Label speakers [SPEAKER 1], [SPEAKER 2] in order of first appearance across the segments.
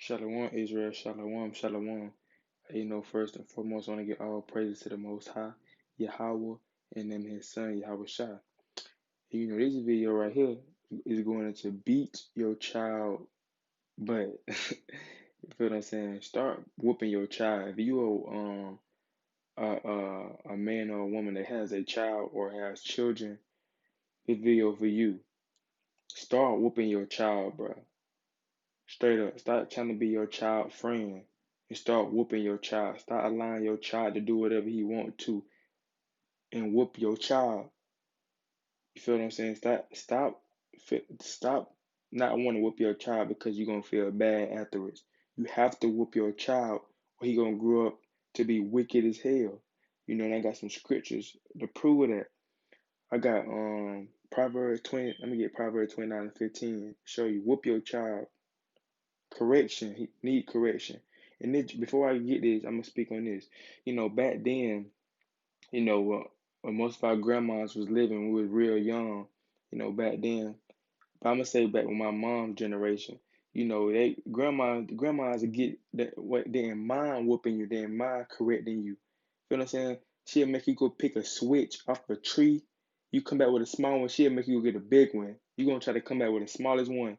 [SPEAKER 1] Shalom, Israel, shalom, shalom. First and foremost, I want to give all praises to the Most High, Yahweh, and then His Son, Yahweh Shai. This video right here is going to beat your child butt. You feel what I'm saying? Start whooping your child. If you a man or a woman that has a child or has children, this video for you. Start whooping your child, bro. Straight up, stop trying to be your child friend and start whooping your child. Stop allowing your child to do whatever he want to and whoop your child. You feel what I'm saying? Stop not wanting to whoop your child because you're gonna feel bad afterwards. You have to whoop your child or he gonna grow up to be wicked as hell. And I got some scriptures to prove that. I got Proverbs 20, let me get Proverbs 29:15. Show you whoop your child. Correction. He need correction. And this, before I get this, I'm gonna speak on this. Back then, when most of our grandmas was living, we was real young. Back then. But I'm gonna say back with my mom's generation. They grandmas would get that what they didn't mind whooping you, they didn't mind correcting you. Feel what I'm saying? She'll make you go pick a switch off a tree. You come back with a small one, she'll make you go get a big one. You gonna try to come back with the smallest one.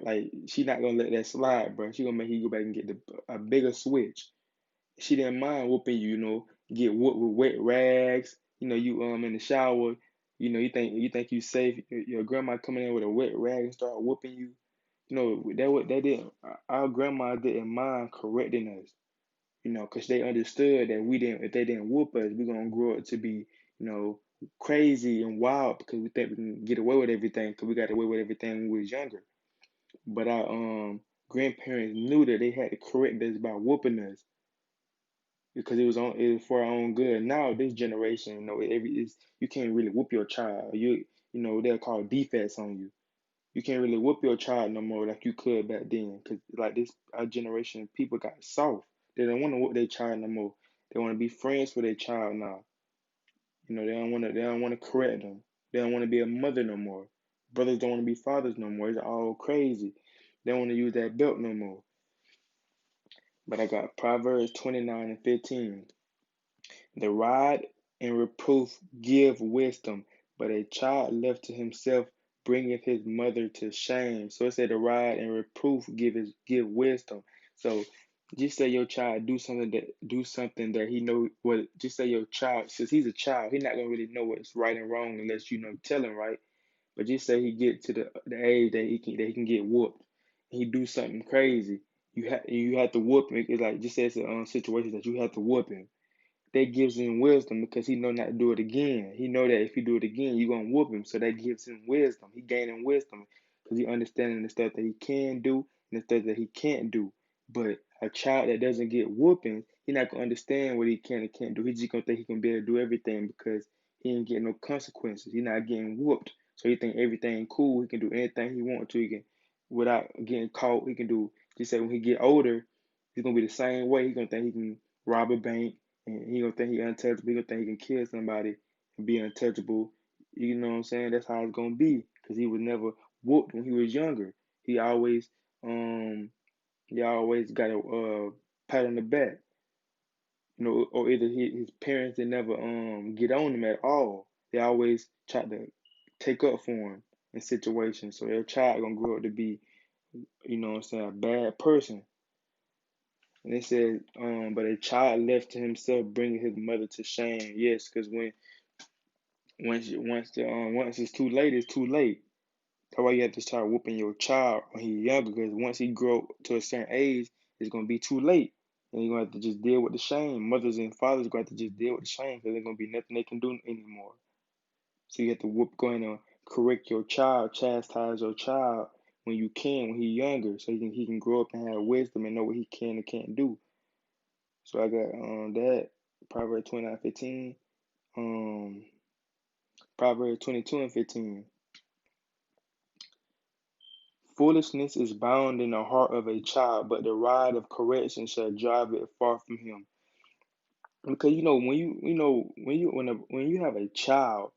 [SPEAKER 1] Like she not gonna let that slide, bro. She gonna make you go back and get a bigger switch. She didn't mind whooping you, get whooped with wet rags. You in the shower, you think you safe. Your grandma coming in with a wet rag and start whooping you. That didn't our grandma didn't mind correcting us, because they understood that we didn't if they didn't whoop us, we gonna grow up to be, you know, crazy and wild because we think we can get away with everything because we got away with everything when we was younger. But our grandparents knew that they had to correct us by whooping us because it was for our own good. Now this generation, you can't really whoop your child. They'll call defense on you. You can't really whoop your child no more like you could back then. Cause like this, our generation people got soft. They don't want to whoop their child no more. They want to be friends with their child now. They don't want to correct them. They don't want to be a mother no more. Brothers don't want to be fathers no more. It's all crazy. They don't want to use that belt no more. But I got Proverbs 29:15. The rod and reproof give wisdom, but a child left to himself bringeth his mother to shame. So it said the rod and reproof give wisdom. So just say your child do something that he know what. Just say your child, since he's a child, he's not gonna really know what's right and wrong unless tell him, right. But just say he get to the age that he can get whooped. He do something crazy. You have to whoop him. It's like just say it's a situation that you have to whoop him. That gives him wisdom because he know not to do it again. He know that if you do it again, you're gonna whoop him. So that gives him wisdom. He gaining wisdom because he understanding the stuff that he can do and the stuff that he can't do. But a child that doesn't get whooping, he not gonna understand what he can and can't do. He just gonna think he can be able to do everything because he ain't getting no consequences. He not getting whooped. So he think everything cool. He can do anything he want to. He can without getting caught. He can do. Just say when he get older, he's gonna be the same way. He gonna think he can rob a bank and he gonna think he untouchable. He gonna think he can kill somebody and be untouchable. You know what I'm saying? That's how it's gonna be because he was never whooped when he was younger. He always um he always got a pat on the back. Or either his parents they never get on him at all. They always try to take up for him in situations. So their child gonna grow up to be, what I'm saying, a bad person. And it says, but a child left to himself bringing his mother to shame. Yes, because once it's too late, it's too late. That's why you have to start whooping your child when he's younger. Because once he grow to a certain age, it's gonna be too late, and you're gonna have to just deal with the shame. Mothers and fathers are gonna have to just deal with the shame because there's gonna be nothing they can do anymore. So you have to going to correct your child, chastise your child when you can, when he's younger, so he can grow up and have wisdom and know what he can and can't do. So I got that Proverbs 29:15, um Proverbs 22:15. Foolishness is bound in the heart of a child, but the rod of correction shall drive it far from him. Because when you have a child,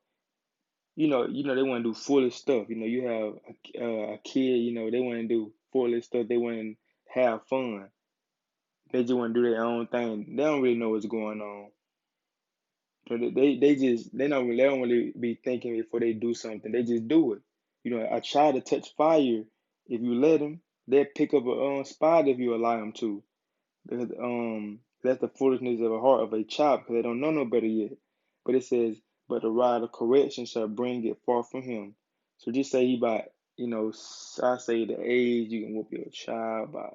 [SPEAKER 1] they want to do foolish stuff. You have a kid, they want to do foolish stuff. They want have fun. They just want to do their own thing. They don't really know what's going on. So they don't really be thinking before they do something. They just do it. A child to touch fire, if you let them, they'll pick up a spot if you allow them to. That's the foolishness of the heart of a child because they don't know no better yet. But it says, but the rod of correction shall bring it far from him. So just say he about, I say the age you can whoop your child by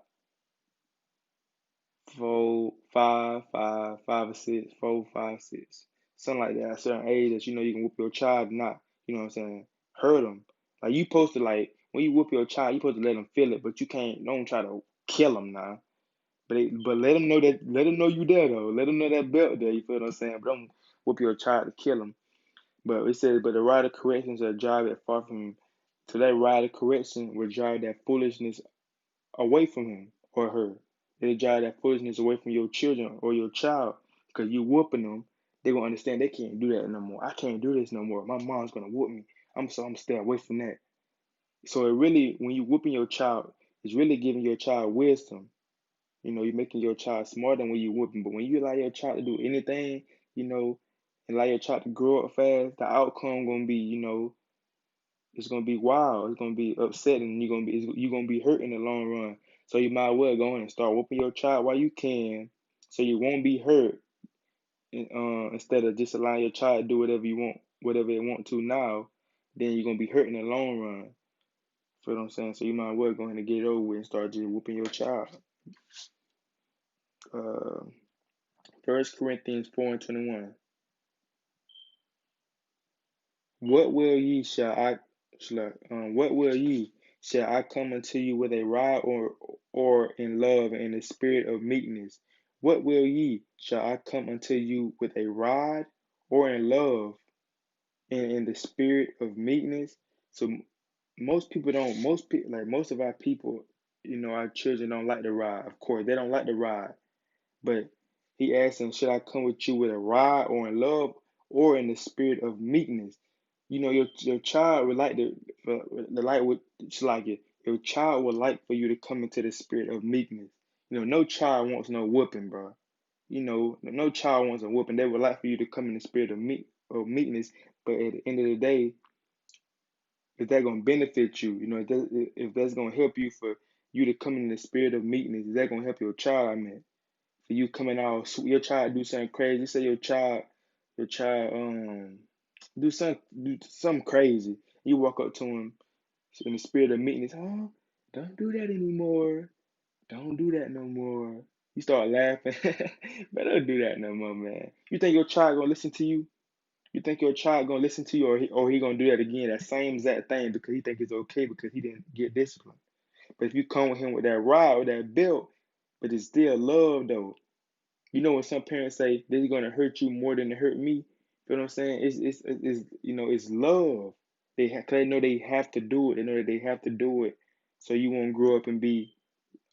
[SPEAKER 1] 4, 5, 5 or 6, 4, 5, 6, something like that. A certain age that you can whoop your child, not what I'm saying, hurt them. Like you supposed to like when you whoop your child, you supposed to let them feel it, but you can't. Don't try to kill them now. But let them know you there though. Let them know that belt there. You feel what I'm saying? But don't whoop your child to kill them. But it says, but the rod of correction shall drive it far from him. So that rod of correction will drive that foolishness away from him or her. It'll drive that foolishness away from your children or your child because you whooping them. They gonna understand they can't do that no more. I can't do this no more. My mom's gonna whoop me. I'm stay away from that. So it really, when you whooping your child, it's really giving your child wisdom. You're making your child smarter when you whoop them. But when you allow your child to do anything, and allow your child to grow up fast, the outcome gonna be, it's gonna be wild. It's gonna be upsetting. You're gonna be hurt in the long run. So you might well go in and start whooping your child while you can, so you won't be hurt. Instead of just allowing your child to do whatever they want to now, then you're gonna be hurt in the long run. Feel what I'm saying? So you might well go ahead and get it over with and start just whooping your child. Uh, 1 Corinthians 4:21. What will ye what will ye shall I come unto you with a rod or in love and in the spirit of meekness? What will ye shall I come unto you with a rod or in love and in the spirit of meekness? So most of our people, our children don't like the rod. Of course, they don't like the rod. But he asked him, should I come with you with a rod or in love or in the spirit of meekness? Your child would like the light would like it. Your child would like for you to come into the spirit of meekness. No child wants no whooping, bro. No child wants a whooping. They would like for you to come in the spirit of meekness. But at the end of the day, if that's gonna benefit you, if that's gonna help you for you to come in the spirit of meekness, is that gonna help your child? I mean, for you coming out, your child do something crazy. Say your child do something crazy. You walk up to him in the spirit of meekness. Oh, don't do that anymore. Don't do that no more. You start laughing. But don't do that no more, man. You think your child gonna listen to you? You think your child gonna listen to you, or he gonna do that again, that same exact thing because he think it's okay because he didn't get disciplined. But if you come with him with that rod or that belt, but it's still love though. When some parents say they're gonna hurt you more than to hurt me, you know what I'm saying? It's love. They know they have to do it. They know that they have to do it, so you won't grow up and be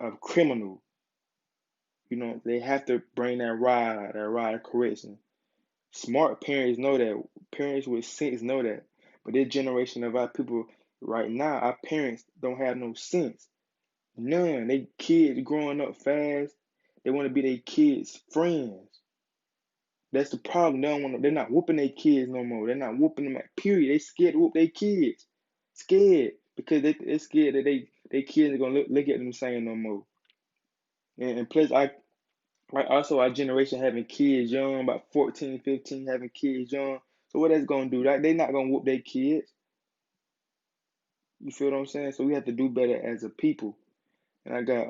[SPEAKER 1] a criminal. They have to bring that rod of correction. Smart parents know that. Parents with sense know that. But this generation of our people right now, our parents don't have no sense. None. They kids growing up fast. They want to be their kids' friends. That's the problem. They don't want to, they're not whooping their kids no more. They're not whooping them at period. They scared to whoop their kids. Scared because they're scared that they kids are gonna look at them saying no more. And plus, also our generation having kids young, about 14, 15, having kids young. So what that's gonna do? Like they not gonna whoop their kids. You feel what I'm saying? So we have to do better as a people. And I got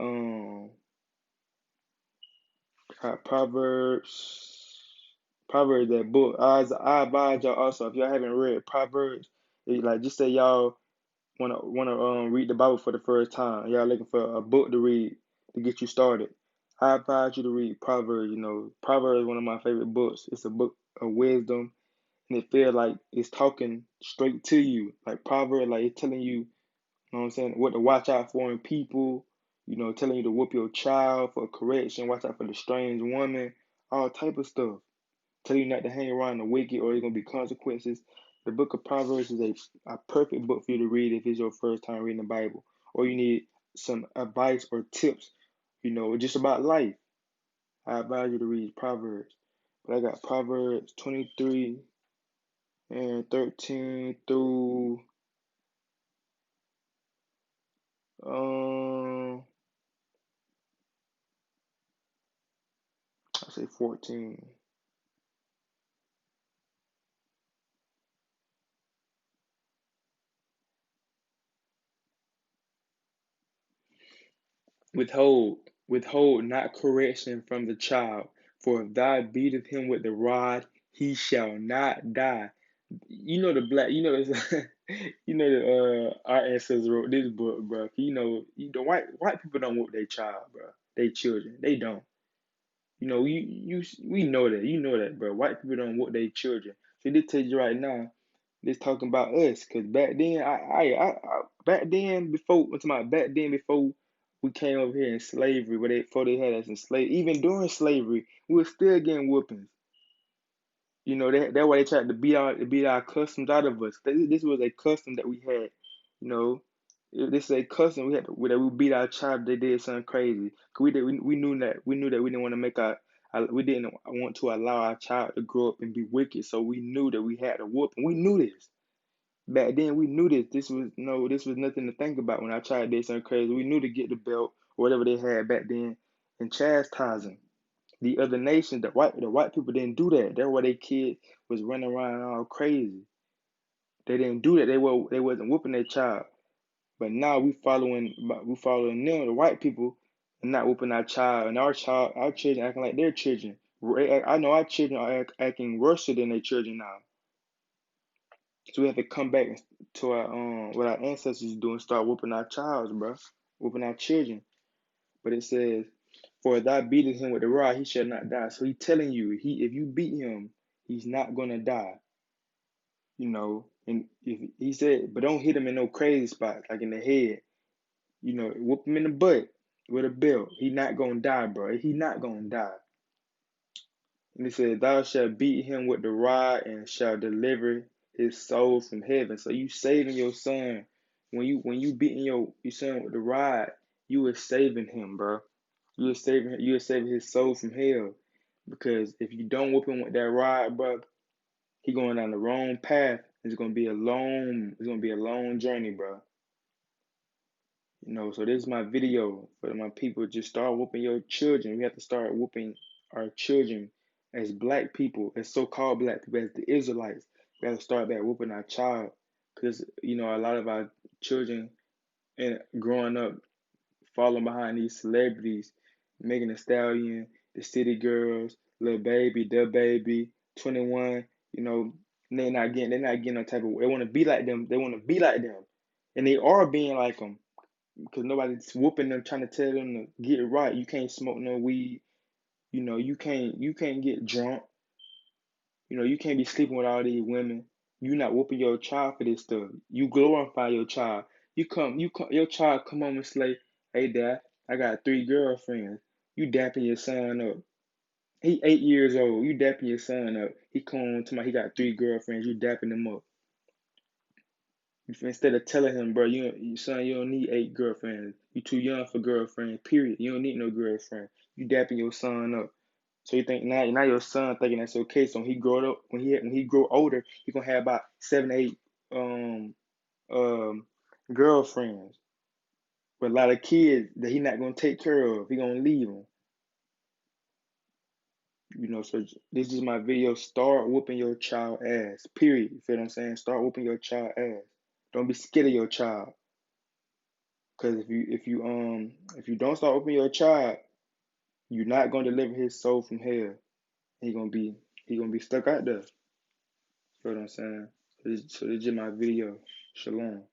[SPEAKER 1] Proverbs, that book. I advise y'all also, if y'all haven't read Proverbs, like just say y'all wanna read the Bible for the first time. Y'all looking for a book to read to get you started. I advise you to read Proverbs. Proverbs is one of my favorite books. It's a book of wisdom, and it feels like it's talking straight to you. Like Proverbs, like it's telling you, know what I'm saying, what to watch out for in people. Telling you to whoop your child for correction. Watch out for the strange woman. All type of stuff. Tell you not to hang around the wicked or there's gonna be consequences. The book of Proverbs is a perfect book for you to read if it's your first time reading the Bible. Or you need some advice or tips just about life. I advise you to read Proverbs. But I got Proverbs 23 and 13 through I say 14. Withhold not correction from the child, for if thou beateth him with the rod, he shall not die. Our ancestors wrote this book, bro. The white people don't whoop their child, bro. They children, they don't. We know that. You know that, bro. White people don't whoop their children. So this tells you right now, this talking about us, cause back then, back then before we came over here in slavery, before they had us in slavery, even during slavery, we were still getting whoopings. That's why they tried to beat our customs out of us. This was a custom that we had. You know, this is a custom that we beat our child. They did something crazy. Cause we knew that we didn't want to we didn't want to allow our child to grow up and be wicked. So we knew that we had to whoop, and we knew this. Back then, we knew this. This was nothing to think about. When our child did something crazy, we knew to get the belt or whatever they had back then and chastise them. The other nations, the white people didn't do that. That's why their kid was running around all crazy. They didn't do that. They wasn't whooping their child. But now we following them, the white people, and not whooping our child, and our children acting like their children. I know our children are acting worse than their children now. So we have to come back to our what our ancestors do and start whooping our childs, bro, whooping our children. But it says, "For if thou beatest him with the rod, he shall not die." So he's telling you, if you beat him, he's not gonna die. And if he said, but don't hit him in no crazy spots, like in the head. Whoop him in the butt with a belt. He not gonna die, bro. He not gonna die. And he said, "Thou shalt beat him with the rod and shall deliver his soul from heaven." So you saving your son. When you beating your son with the rod, you are saving him, bro. You are saving his soul from hell. Because if you don't whoop him with that rod, bro, he going down the wrong path. It's gonna be a long journey, bro. So this is my video for my people. Just start whooping your children. We have to start whooping our children as black people, as so-called black people, as the Israelites. We have to start back whooping our child. Because, a lot of our children and growing up following behind these celebrities, Megan Thee Stallion, the City Girls, Lil Baby, Da Baby, 21, they're not getting no type of, they want to be like them. They want to be like them. And they are being like them because nobody's whooping them, trying to tell them to get it right. You can't smoke no weed. You can't get drunk. You can't be sleeping with all these women. You not whooping your child for this stuff. You glorify your child. Your child come home and say, "Hey, Dad, I got 3 girlfriends." You dapping your son up. He 8 years old. You dapping your son up. He come home to he got 3 girlfriends. You dapping him up. Instead of telling him, bro, son, you don't need 8 girlfriends. You too young for girlfriend. Period. You don't need no girlfriend. You dapping your son up. So you think now your son thinking that's okay. So when he grow up, when he grow older, he gonna have about 7, 8 um um girlfriends with a lot of kids that he not gonna take care of. He gonna leave them. So this is my video. Start whooping your child ass. Period. You feel what I'm saying? Start whooping your child ass. Don't be scared of your child. Cause if you don't start whooping your child, you're not gonna deliver his soul from hell. He gonna be stuck out there. You know what I'm saying? So this is my video. Shalom.